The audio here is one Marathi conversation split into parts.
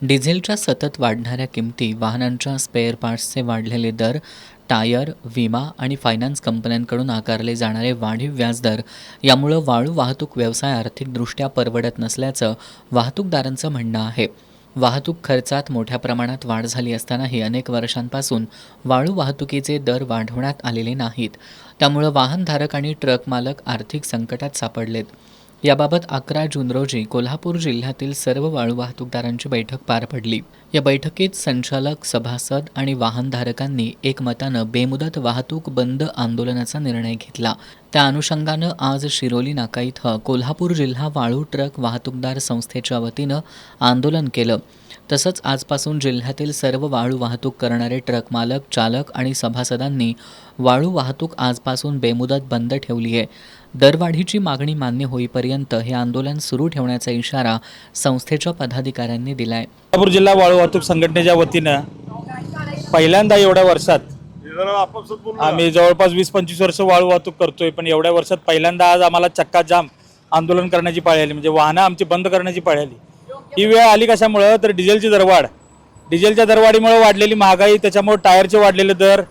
डिझेलच्या सतत वाढणाऱ्या किमती, वाहनांच्या स्पेअर पार्ट्सचे वाढलेले दर, टायर, विमा आणि फायनान्स कंपन्यांकडून आकारले जाणारे वाढीव व्याजदर यामुळं वाळू वाहतूक व्यवसाय आर्थिकदृष्ट्या परवडत नसल्याचं वाहतूकदारांचं म्हणणं आहे. वाहतूक खर्चात मोठ्या प्रमाणात वाढ झाली असतानाही अनेक वर्षांपासून वाळू वाहतुकीचे दर वाढवण्यात आलेले नाहीत. त्यामुळं वाहनधारक आणि ट्रक मालक आर्थिक संकटात सापडलेत. याबाबत 11 जून रोजी कोल्हापूर जिल्ह्यातील सर्व वाळू वाहतूकदारांची बैठक पार पडली. या बैठकीत संचालक, सभासद आणि वाहनधारकांनी एकमतानं बेमुदत वाहतूक बंद आंदोलनाचा निर्णय घेतला. त्या अनुषंगानं आज शिरोली नाका इथं कोल्हापूर जिल्हा वाळू ट्रक वाहतूकदार संस्थेच्या वतीनं आंदोलन केलं. तसंच आजपासून जिल्ह्यातील सर्व वाळू वाहतूक करणारे ट्रक मालक, चालक आणि सभासदांनी वाळू वाहतूक आजपासून बेमुदत बंद ठेवली आहे. दरवाढीची मागणी मान्य होईपर्यंत हे आंदोलन सुरू ठेवण्याचा इशारा संस्थेच्या पदाधिकाऱ्यांनी दिलाय. कोल्हापूर जिल्हा वाळू वाहतूक संघटनेच्या वतीनं पहिल्यांदा एवढ्या वर्षात आम्ही जवळपास 20-25 वर्ष वाळू वाहतूक करतोय, पण एवढ्या वर्षात पहिल्यांदा आज आम्हाला चक्काजाम आंदोलन करण्याची पाळी आली, म्हणजे वाहनं आमची बंद करण्याची पाळी आली. ही वेळ आली कशामुळं, तर डिझेलच्या दरवाढीमुळे वाढलेली महागाई, त्याच्यामुळे टायरचे वाढलेले दर,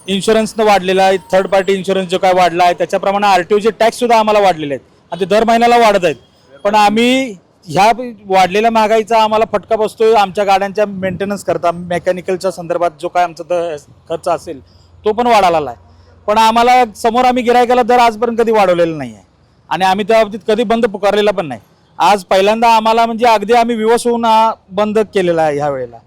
इन्शुरन्सनं वाढलेला आहे, थर्ड पार्टी इन्शुरन्स जो काय वाढला आहे, त्याच्याप्रमाणे RTOचे टॅक्स सुद्धा आम्हाला वाढलेले आहेत आणि ते दर महिन्याला वाढत आहेत. पण आम्ही ह्या वाढलेल्या महागाईचा आम्हाला फटका बसतोय. आमच्या गाड्यांच्या मेंटेनन्स करता, मेकॅनिकलच्या संदर्भात जो काय आमचा खर्च असेल तो पण वाढायला आहे. पण आम्हाला समोर आम्ही गिरायकाला दर आजपर्यंत कधी वाढवलेला नाही आहे आणि आम्ही त्या बाबतीत कधी बंद पुकारलेला पण नाही. आज पहिल्यांदा आम्हाला म्हणजे अगदी आम्ही विवश होऊन बंद केलेला आहे ह्या वेळेला.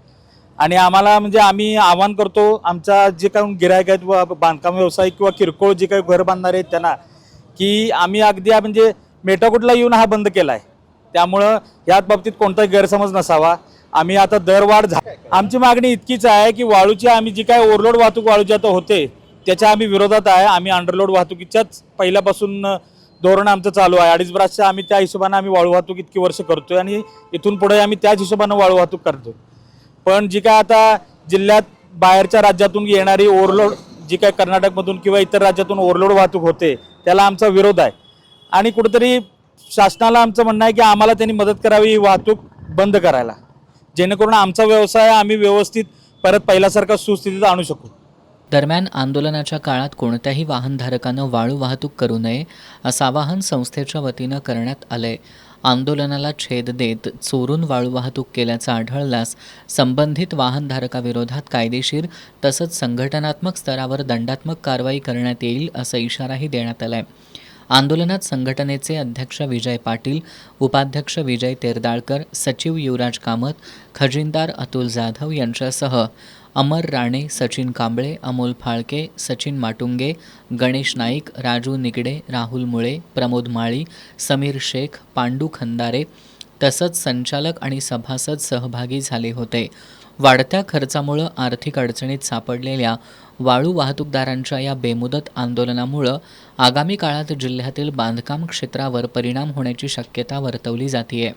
आणि आम्हाला म्हणजे आम्ही आवाहन करतो आमच्या जे काही गिरायक आहेत व बांधकाम व्यावसायिक किंवा किरकोळ जे काही घर बांधणारे आहेत त्यांना, की आम्ही अगदी म्हणजे मेटाकुटला येऊन हा बंद केला आहे. त्यामुळं याच बाबतीत कोणताही गैरसमज नसावा. आम्ही आता दरवाढ आमची मागणी इतकीच आहे की वाळूची आम्ही जी काय ओव्हरलोड वाहतूक वाळूची आता होते त्याच्या आम्ही विरोधात आहे. आम्ही अंडरलोड वाहतुकीच्याच पहिल्यापासून धोरण आमचं चालू आहे. 2.5 वर्षाचं आम्ही त्या हिशोबानं आम्ही वाळू वाहतूक इतकी वर्ष करतोय आणि इथून पुढे आम्ही त्याच हिशोबानं वाळू वाहतूक करतोय. पण जी काय आता जिल्ह्यात बाहेरच्या राज्यातून येणारी ओव्हरलोड, जी काय कर्नाटकमधून किंवा इतर राज्यातून ओव्हरलोड वाहतूक होते त्याला आमचा विरोध आहे. आणि कुठेतरी शासनाला आमचं म्हणणं आहे की आम्हाला त्यांनी मदत करावी ही वाहतूक बंद करायला, जेणेकरून आमचा व्यवसाय आम्ही व्यवस्थित परत पहिल्यासारखा सुस्थितीत आणू शकू. दरम्यान आंदोलनाच्या काळात कोणत्याही वाहनधारकानं वाळू वाहतूक करू नये असं आवाहन संस्थेच्या वतीनं करण्यात आलंय. आंदोलनाला छेद देत चोरून वाळू वाहतूक केल्याचं आढळल्यास संबंधित वाहनधारकाविरोधात कायदेशीर तसंच संघटनात्मक स्तरावर दंडात्मक कारवाई करण्यात येईल असा इशाराही देण्यात आलाय. आंदोलनात संघटनेचे अध्यक्ष विजय पाटील, उपाध्यक्ष विजय तेरदाळकर, सचिव युवराज कामत, खजिनदार अतुल जाधव यांच्यासह अमर राणे, सचिन कांबळे, अमोल फाळके, सचिन माटुंगे, गणेश नाईक, राजू निगडे, राहुल मुळे, प्रमोद माळी, समीर शेख, पांडू खंदारे तसंच संचालक आणि सभासद सहभागी झाले होते. वाढत्या खर्चामुळं आर्थिक अडचणीत सापडलेल्या वाळू वाहतूकदारांच्या या बेमुदत आंदोलनामुळं आगामी काळात जिल्ह्यातील बांधकाम क्षेत्रावर परिणाम होण्याची शक्यता वर्तवली जाते.